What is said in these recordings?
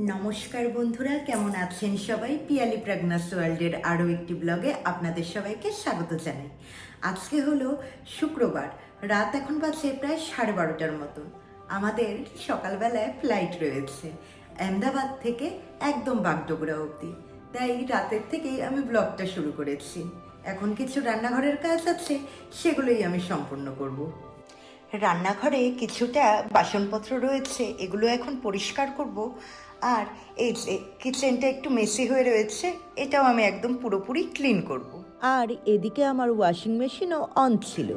নমস্কার বন্ধুরা, কেমন আছেন সবাই? পিয়ালি প্রেগনাস ওয়ার্ল্ডের আরও একটি ব্লগে আপনাদের সবাইকে স্বাগত জানাই। আজকে হলো শুক্রবার, রাত এখন বাজে প্রায় 12:30টার মতন। আমাদের সকালবেলায় ফ্লাইট রয়েছে আহমেদাবাদ থেকে একদম বাগডোগরা অবধি, তাই রাতের থেকেই আমি ব্লগটা শুরু করেছি। এখন কিছু রান্নাঘরের কাজ আছে, সেগুলোই আমি সম্পূর্ণ করব। রান্নাঘরে কিছুটা বাসনপত্র রয়েছে, এগুলো এখন পরিষ্কার করব। আর এই যে কিচেনটা একটু মেসি হয়ে রয়েছে, এটাও আমি একদম পুরোপুরি ক্লিন করব। আর এদিকে আমার ওয়াশিং মেশিনও অন ছিল।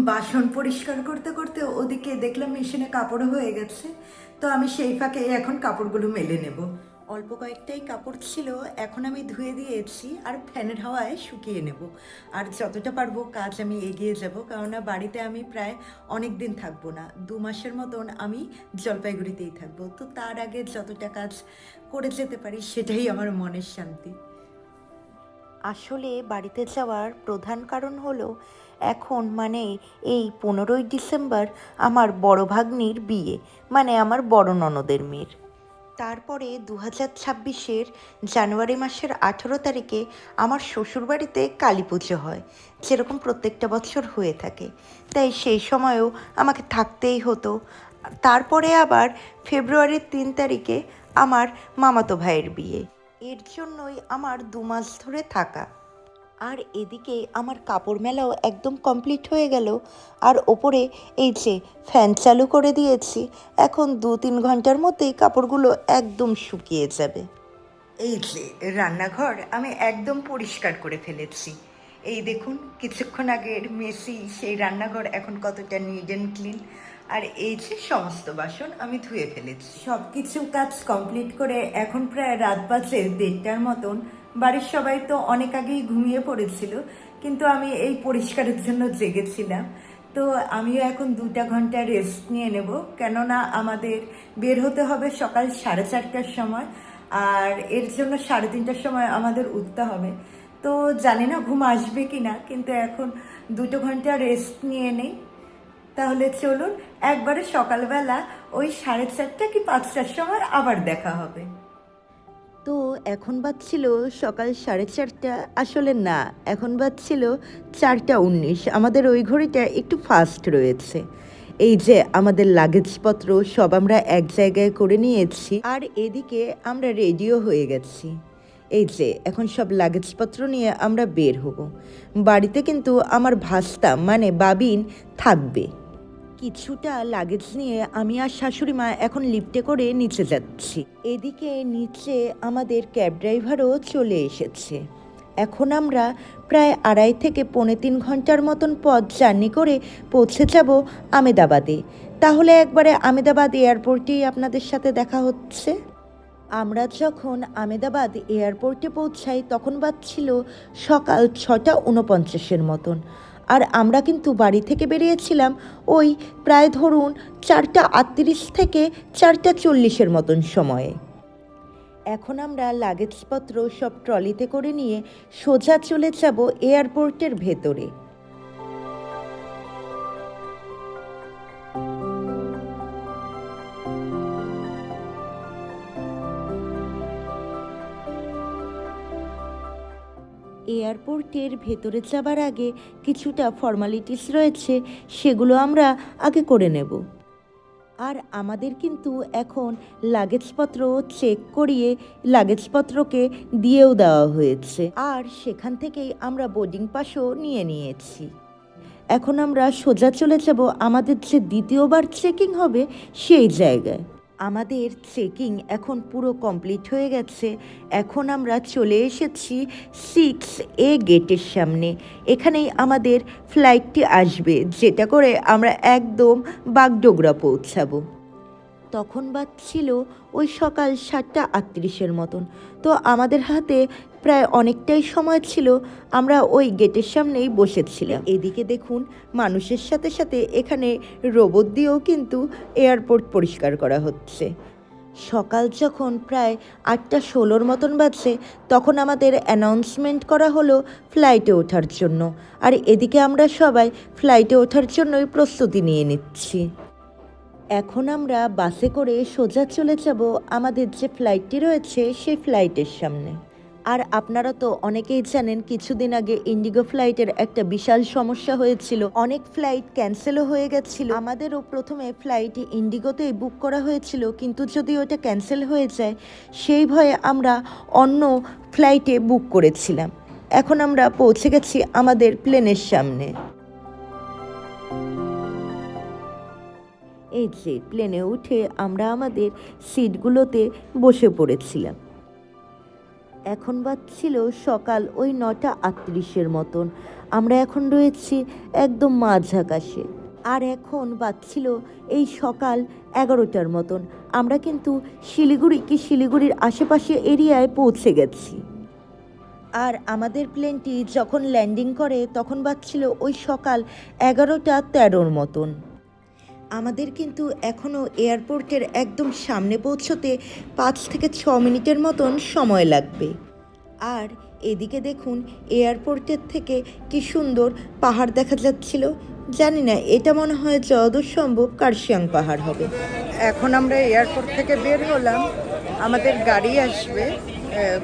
বাসন পরিষ্কার করতে করতে ওদিকে দেখলাম মেশিনে কাপড় হয়ে গেছে, তো আমি সেই ফাঁকে এখন কাপড়গুলো মেলে নেব। অল্প কয়েকটাই কাপড় ছিল, এখন আমি ধুয়ে দিয়েছি আর ফ্যানের হাওয়ায় শুকিয়ে নেব। আর যতটা পারবো কাজ আমি এগিয়ে যাব, কেননা বাড়িতে আমি প্রায় অনেক দিন থাকবো না, 2 মাসের মতন আমি জলপাইগুড়িতেই থাকবো। তো তার আগে যতটা কাজ করে যেতে পারি সেটাই আমার মনের শান্তি। আসলে বাড়িতে যাওয়ার প্রধান কারণ হলো এখন এই 15ই ডিসেম্বর আমার বড় ভাগ্নির বিয়ে, আমার বড় ননদের মেয়ের। তারপরে 2026-এর জানুয়ারি মাসের 18 তারিখে আমার শ্বশুরবাড়িতে কালী পুজো হয়, যেরকম প্রত্যেকটা বছর হয়ে থাকে। তাই সেই সময়ও আমাকে থাকতেই হতো। তারপরে আবার ফেব্রুয়ারির 3 তারিখে আমার মামাতো ভাইয়ের বিয়ে, এর জন্যই আমার 2 মাস ধরে থাকা। আর এদিকে আমার কাপড় মেলাও একদম কমপ্লিট হয়ে গেল। আর ওপরে এই যে ফ্যান চালু করে দিয়েছি, এখন 2-3 ঘন্টার মধ্যেই কাপড়গুলো একদম শুকিয়ে যাবে। এই যে রান্নাঘর আমি একদম পরিষ্কার করে ফেলেছি। এই দেখুন, কিছুক্ষণ আগের মেসি সেই রান্নাঘর এখন কতটা নিট অ্যান্ড ক্লিন। আর এই যে সমস্ত বাসন আমি ধুয়ে ফেলেছি। সব কিছু কাজ কমপ্লিট করে এখন প্রায় রাত বাজে 1:30টার মতন। বাড়ির সবাই তো অনেক আগেই ঘুমিয়ে পড়েছিল, কিন্তু আমি এই পরিষ্কারের জন্য জেগেছিলাম। তো আমিও এখন 2 ঘন্টা রেস্ট নিয়ে নেব, কেননা আমাদের বের হতে হবে সকাল 4:30টার সময়। আর এর জন্য 3:30টার সময় আমাদের উঠতে হবে। তো জানি না ঘুম আসবে কি না, কিন্তু এখন 2 ঘন্টা রেস্ট নিয়ে নেই। তাহলে চলুন একবারে সকালবেলা ওই 4:30 কি 5টার সময় আবার দেখা হবে। তো এখন বাজছিল সকাল 4:30, আসলে না, এখন বাজছিল 4:19। আমাদের ওই ঘড়িটা একটু ফাস্ট রয়েছে। এই যে আমাদের লাগেজপত্র সব আমরা এক জায়গায় করে নিয়েছি, আর এদিকে আমরা রেডিও হয়ে গেছি। এই যে এখন সব লাগেজপত্র নিয়ে আমরা বের হব। বাড়িতে কিন্তু আমার ভাস্তা বাবিন থাকবে। কিছুটা লাগেজ নিয়ে আমি আর শাশুড়ি মা এখন লিফটে করে নিচে যাচ্ছি। এদিকে নিচে আমাদের ক্যাব ড্রাইভারও চলে এসেছে। এখন আমরা প্রায় 2.5 থেকে 3.25 ঘন্টার মতন পথ জার্নি করে পৌঁছে যাব আহমেদাবাদে। তাহলে একবারে আহমেদাবাদ এয়ারপোর্টেই আপনাদের সাথে দেখা হচ্ছে। আমরা যখন আহমেদাবাদ এয়ারপোর্টে পৌঁছাই তখন বাজছিল সকাল 6:49 মতন। আর আমরা কিন্তু বাড়ি থেকে বেরিয়েছিলাম ওই প্রায় ধরুন 4:38 থেকে 4:40 মতন সময়ে। এখন আমরা লাগেজপত্র সব ট্রলিতে করে নিয়ে সোজা চলে যাব এয়ারপোর্টের ভেতরে। এয়ারপোর্টের ভেতরে যাবার আগে কিছুটা ফর্মালিটিস রয়েছে, সেগুলো আমরা আগে করে নেব। আর আমাদের কিন্তু এখন লাগেজপত্র চেক করিয়ে লাগেজপত্রকে দিয়েও দেওয়া হয়েছে, আর সেখান থেকেই আমরা বোর্ডিং পাসও নিয়ে নিয়েছি। এখন আমরা সোজা চলে যাব আমাদের যে দ্বিতীয়বার চেকিং হবে সেই জায়গায়। আমাদের চেকিং এখন পুরো কমপ্লিট হয়ে গেছে। এখন আমরা চলে এসেছি 6A গেটের সামনে। এখানেই আমাদের ফ্লাইটটি আসবে, যেটা করে আমরা একদম বাগডোগরা পৌঁছাবো। তখন বাজছিল ওই সকাল 7:38 মতন। তো আমাদের হাতে প্রায় অনেকটাই সময় ছিল, আমরা ওই গেটের সামনেই বসেছিলাম। এদিকে দেখুন, মানুষের সাথে সাথে এখানে রোবট দিয়েও কিন্তু এয়ারপোর্ট পরিষ্কার করা হচ্ছে। সকাল যখন প্রায় 8:16 মতন বাজছে, তখন আমাদের অ্যানাউন্সমেন্ট করা হলো ফ্লাইটে ওঠার জন্য। আর এদিকে আমরা সবাই ফ্লাইটে ওঠার জন্যই প্রস্তুতি নিয়ে নিচ্ছি। এখন আমরা বাসে করে সোজা চলে যাব আমাদের যে ফ্লাইটটি রয়েছে সেই ফ্লাইটের সামনে। আর আপনারা তো অনেকেই জানেন, কিছুদিন আগে ইন্ডিগো ফ্লাইটের একটা বিশাল সমস্যা হয়েছিল, অনেক ফ্লাইট ক্যান্সেলও হয়ে গেছিল। আমাদেরও প্রথমে ফ্লাইট ইন্ডিগোতেই বুক করা হয়েছিল, কিন্তু যদি ওটা ক্যান্সেল হয়ে যায় সেই ভয়ে আমরা অন্য ফ্লাইটে বুক করেছিলাম। এখন আমরা পৌঁছে গেছি আমাদের প্লেনের সামনে। এই যে প্লেনে উঠে আমরা আমাদের সিটগুলোতে বসে পড়েছিলাম। এখন বাজছিল সকাল ওই 9:38 মতন। আমরা এখন রয়েছি একদম মাঝ আকাশে। আর এখন বাজছিল এই সকাল 11টার মতন। আমরা কিন্তু শিলিগুড়ির আশেপাশে এরিয়ায় পৌঁছে গেছি। আর আমাদের প্লেনটি যখন ল্যান্ডিং করে তখন বাজছিল ওই সকাল 11:13 মতন। আমাদের কিন্তু এখনও এয়ারপোর্টের একদম সামনে পৌঁছতে 5 থেকে 6 মিনিটের মতন সময় লাগবে। আর এদিকে দেখুন, এয়ারপোর্টের থেকে কি সুন্দর পাহাড় দেখা যাচ্ছিল। জানি না, এটা মনে হয় যতদূর সম্ভব কার্শিয়াং পাহাড় হবে। এখন আমরা এয়ারপোর্ট থেকে বের হলাম, আমাদের গাড়ি আসবে।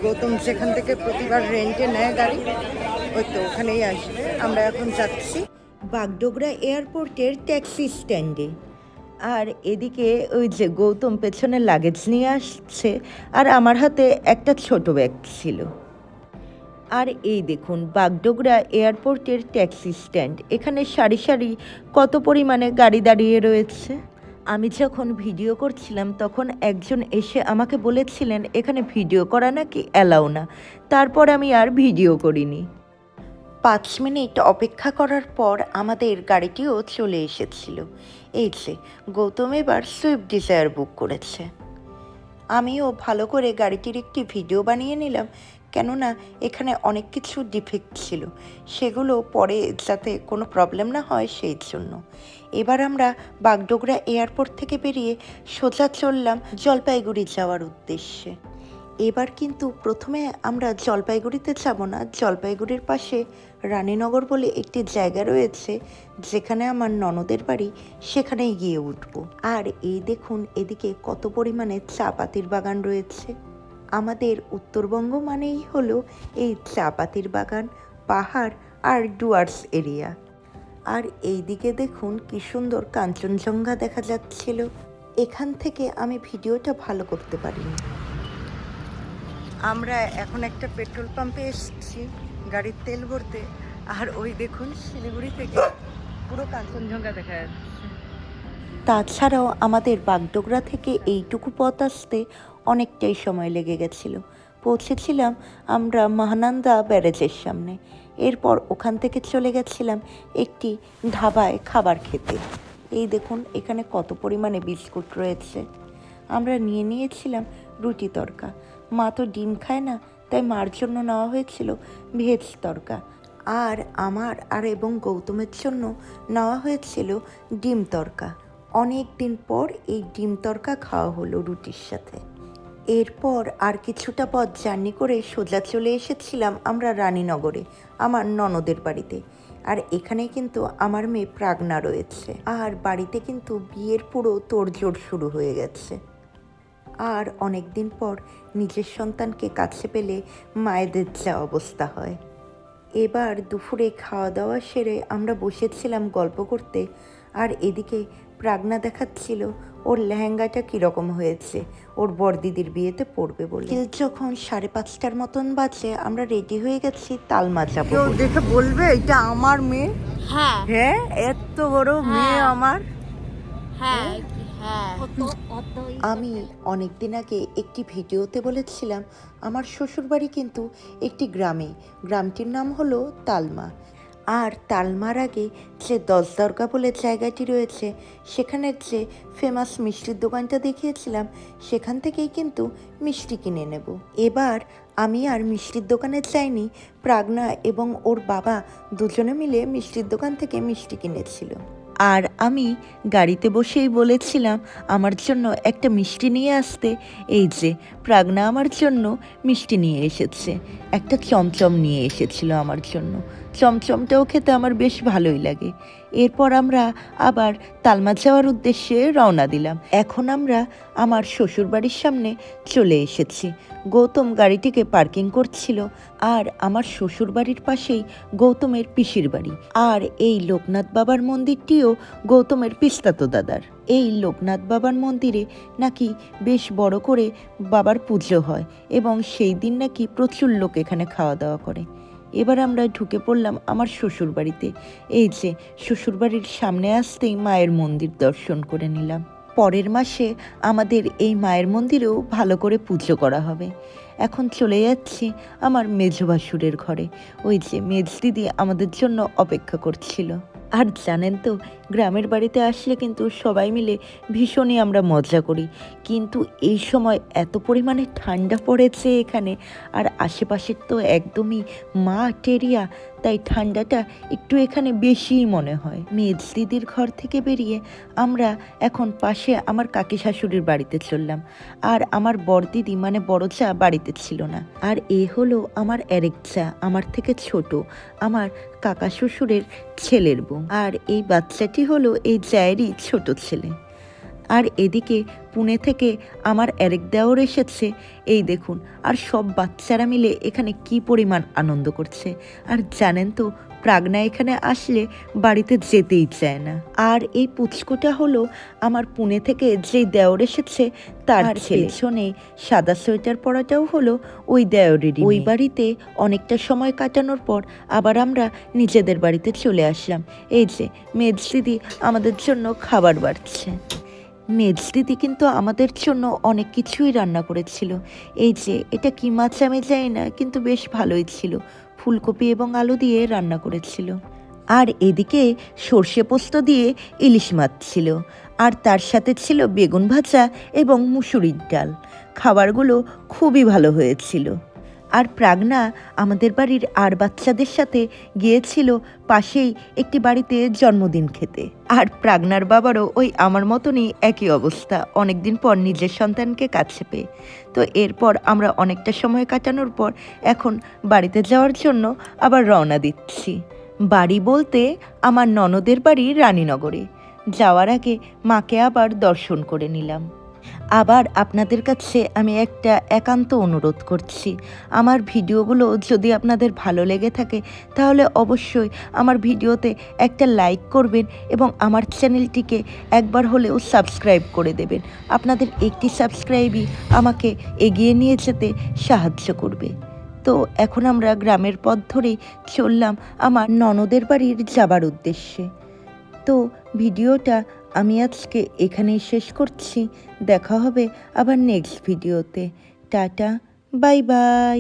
গৌতম যেখান থেকে প্রতিবার রেন্টে নেয় গাড়ি, ওই তো ওখানেই আসবে। আমরা এখন যাচ্ছি বাগডোগরা এয়ারপোর্টের ট্যাক্সি স্ট্যান্ডে। আর এদিকে ওই যে গৌতম পেছনে লাগেজ নিয়ে আসছে, আর আমার হাতে একটা ছোট ব্যাগ ছিল। আর এই দেখুন বাগডোগরা এয়ারপোর্টের ট্যাক্সি স্ট্যান্ড। এখানে সারি সারি কত পরিমাণে গাড়ি দাঁড়িয়ে রয়েছে। আমি যখন ভিডিও করছিলাম তখন একজন এসে আমাকে বলেছিলেন এখানে ভিডিও করা নাকি অ্যালাউ না। তারপর আমি আর ভিডিও করিনি। 5 মিনিট অপেক্ষা করার পর আমাদের গাড়িটিও চলে এসেছিল। এই যে গৌতম এবার সুইফট ডিজায়ার বুক করেছে। আমিও ভালো করে গাড়িটির একটি ভিডিও বানিয়ে নিলাম, কেননা এখানে অনেক কিছু ডিফেক্ট ছিল, সেগুলো পরে যাতে কোনো প্রবলেম না হয় সেই জন্য। এবার আমরা বাগডোগরা এয়ারপোর্ট থেকে বেরিয়ে সোজা চললাম জলপাইগুড়ি যাওয়ার উদ্দেশ্যে। এবার কিন্তু প্রথমে আমরা জলপাইগুড়িতে যাব না, জলপাইগুড়ির পাশে রানীনগর বলে একটি জায়গা রয়েছে যেখানে আমার ননদের বাড়ি, সেখানেই গিয়ে উঠব। আর এই দেখুন এদিকে কত পরিমাণে চা পাতির বাগান রয়েছে। আমাদের উত্তরবঙ্গ মানেই হলো এই চা পাতির বাগান, পাহাড় আর ডুয়ার্স এরিয়া। আর এই দিকে দেখুন কি সুন্দর কাঞ্চনজঙ্ঘা দেখা যাচ্ছিল। এখান থেকে আমি ভিডিওটা ভালো করতে পারিনি। আমরা এখন একটা পেট্রোল পাম্পে এসেছি গাড়ির তেল ভরতে, আর ওই দেখুন শিলিগুড়ি থেকে পুরো কাঞ্চনজঙ্ঘা দেখা যাচ্ছে। তাছাড়াও আমাদের বাগডোগরা থেকে এইটুকু পথ আসতে অনেকটাই সময় লেগে গেছিল। পৌঁছেছিলাম আমরা মহানন্দা ব্যারেজের সামনে। এরপর ওখান থেকে চলে গেছিলাম একটি ধাবায় খাবার খেতে। এই দেখুন এখানে কত পরিমাণে বিস্কুট রয়েছে। আমরা নিয়েছিলাম রুটি তড়কা। মা তো ডিম খায় না, তাই মার জন্য নেওয়া হয়েছিল ভেজ তড়কা। আর আমার এবং গৌতমের জন্য নেওয়া হয়েছিল ডিম তড়কা। অনেক দিন পর এই ডিম তড়কা খাওয়া হলো রুটির সাথে। এরপর আর কিছুটা পথ জার্নি করে সোজা চলে এসেছিলাম আমরা রানীনগরে আমার ননদের বাড়িতে। আর এখানে কিন্তু আমার মেয়ে প্রাগনা রয়েছে, আর বাড়িতে কিন্তু বিয়ের পুরো তোড়জোড় শুরু হয়ে গেছে। আর অনেক দিন পর নিজের সন্তানকে কাছে পেলে মায়েদের যা অবস্থা হয়। এবার দুপুরে খাওয়া দাওয়া সেরে আমরা বসেছিলাম গল্প করতে, আর এদিকে প্রাগনা দেখাচ্ছিল ওর লেহেঙ্গাটা কীরকম হয়েছে ওর বড়দিদির বিয়েতে পরবে বলে। যখন 5:30টার মতন বাজে আমরা রেডি হয়ে গেছি তালমা যাবো। কেউ দেখে বলবে এটা আমার মেয়ে? হ্যাঁ হ্যাঁ, এত বড় মেয়ে আমার। হ্যাঁ হ্যাঁ আমি অনেক দিন আগে একটি ভিডিওতে বলেছিলাম আমার শ্বশুরবাড়ি কিন্তু একটি গ্রামটির নাম হলো তালমা। আর তালমার আগে যে দশদরগা বলে জায়গাটি রয়েছে, সেখানের যে ফেমাস মিষ্টির দোকানটা দেখিয়েছিলাম, সেখান থেকেই কিন্তু মিষ্টি কিনে নেব। এবার আমি আর মিষ্টির দোকানে যাইনি, প্রাগনা এবং ওর বাবা দুজনে মিলে মিষ্টির দোকান থেকে মিষ্টি কিনেছিল। আর আমি গাড়িতে বসেই বলেছিলাম আমার জন্য একটা মিষ্টি নিয়ে আসতে। এই যে প্রাগনা আমার জন্য মিষ্টি নিয়ে এসেছে, একটা চমচম নিয়ে এসেছিল আমার জন্য। চমচমটাও খেতে আমার বেশ ভালোই লাগে। এরপর আমরা আবার তালমা যাওয়ার উদ্দেশ্যে রওনা দিলাম। এখন আমরা আমার শ্বশুরবাড়ির সামনে চলে এসেছি। গৌতম গাড়িটিকে পার্কিং করছিল, আর আমার শ্বশুরবাড়ির পাশেই গৌতমের পিসির বাড়ি। আর এই লোকনাথ বাবার মন্দিরটিও গৌতমের পিস্তাতো দাদার। এই লোকনাথ বাবার মন্দিরে নাকি বেশ বড় করে বাবার পুজো হয়, এবং সেই দিন নাকি প্রচুর লোক এখানে খাওয়া দাওয়া করে। এবার আমরা ঢুকে পড়লাম আমার শ্বশুরবাড়িতে। এই যে শ্বশুরবাড়ির সামনে আসতেই মায়ের মন্দির দর্শন করে নিলাম। পরের মাসে আমাদের এই মায়ের মন্দিরেও ভালো করে পুজো করা হবে। এখন চলে যাচ্ছি আমার মেজ ভাসুরের ঘরে। ওই যে মেজ দিদি আমাদের জন্য অপেক্ষা করছিল। আর জানেন তো, গ্রামের বাড়িতে আসলে কিন্তু সবাই মিলে ভীষণই আমরা মজা করি, কিন্তু এই সময় এত পরিমাণে ঠান্ডা পড়েছে এখানে, আর আশেপাশের তো একদমই মাঠ এরিয়া, তাই ঠান্ডাটা একটু এখানে বেশিই মনে হয়। মেজ দিদির ঘর থেকে বেরিয়ে আমরা এখন পাশে আমার কাকি শাশুড়ির বাড়িতে চললাম। আর আমার বড়দিদি মানে বড় চা বাড়িতে ছিল না। আর এ হলো আমার আরেক চা, আমার থেকে ছোট, আমার কাকা শ্বশুরের ছেলের বউ। আর এই বাচ্চাটি হলো এই জায়েরই ছোট ছেলে। আর এদিকে পুনে থেকে আমার আরেক দেওর এসেছে, এই দেখুন। আর সব বাচ্চারা মিলে এখানে কি পরিমাণ আনন্দ করছে। আর জানেন তো, প্রাগনা এখানে আসলে বাড়িতে যেতেই চায় না। আর এই পুচকুটা হলো আমার পুনে থেকে যেই দেওর এসেছে তার ছেলে। পেছনে সাদা সোয়েটার পরাটাও হলো ওই দেওরেরই। ওই বাড়িতে অনেকটা সময় কাটানোর পর আবার আমরা নিজেদের বাড়িতে চলে আসলাম। এই যে মেজ দিদি আমাদের জন্য খাবার বাড়ছে। মেজ দিদি কিন্তু আমাদের জন্য অনেক কিছুই রান্না করেছিল। এই যে এটা কি মাছ আমি জানি না, কিন্তু বেশ ভালোই ছিল। ফুলকপি এবং আলু দিয়ে রান্না করেছিল। আর এদিকে সর্ষে পোস্ত দিয়ে ইলিশ মাছ ছিল, আর তার সাথে ছিল বেগুন ভাজা এবং মুসুরির ডাল। খাবারগুলো খুবই ভালো হয়েছিল। আর প্রাগনা আমাদের বাড়ির আর বাচ্চাদের সাথে গিয়েছিল পাশেই একটি বাড়িতে জন্মদিন খেতে। আর প্রাগনার বাবারও ওই আমার মতনই একই অবস্থা, অনেকদিন পর নিজের সন্তানকে কাছে পেয়ে। তো এরপর আমরা অনেকটা সময় কাটানোর পর এখন বাড়িতে যাওয়ার জন্য আবার রওনা দিচ্ছি। বাড়ি বলতে আমার ননদের বাড়ি রানীনগরে। যাওয়ার আগে মাকে আবার দর্শন করে নিলাম। আবার আপনাদের কাছে আমি একটা একান্ত অনুরোধ করছি, আমার ভিডিওগুলো যদি আপনাদের ভালো লেগে থাকে তাহলে অবশ্যই আমার ভিডিওতে একটা লাইক করবেন এবং আমার চ্যানেলটিকে একবার হলেও সাবস্ক্রাইব করে দেবেন। আপনাদের একটি সাবস্ক্রাইবই আমাকে এগিয়ে নিয়ে যেতে সাহায্য করবে। তো এখন আমরা গ্রামের পথ ধরেই চললাম আমার ননদের বাড়ির যাবার উদ্দেশ্যে। তো ভিডিওটা আমি আজকে এখানেই শেষ করছি। দেখা হবে আবার নেক্সট ভিডিওতে। Tata, bye bye.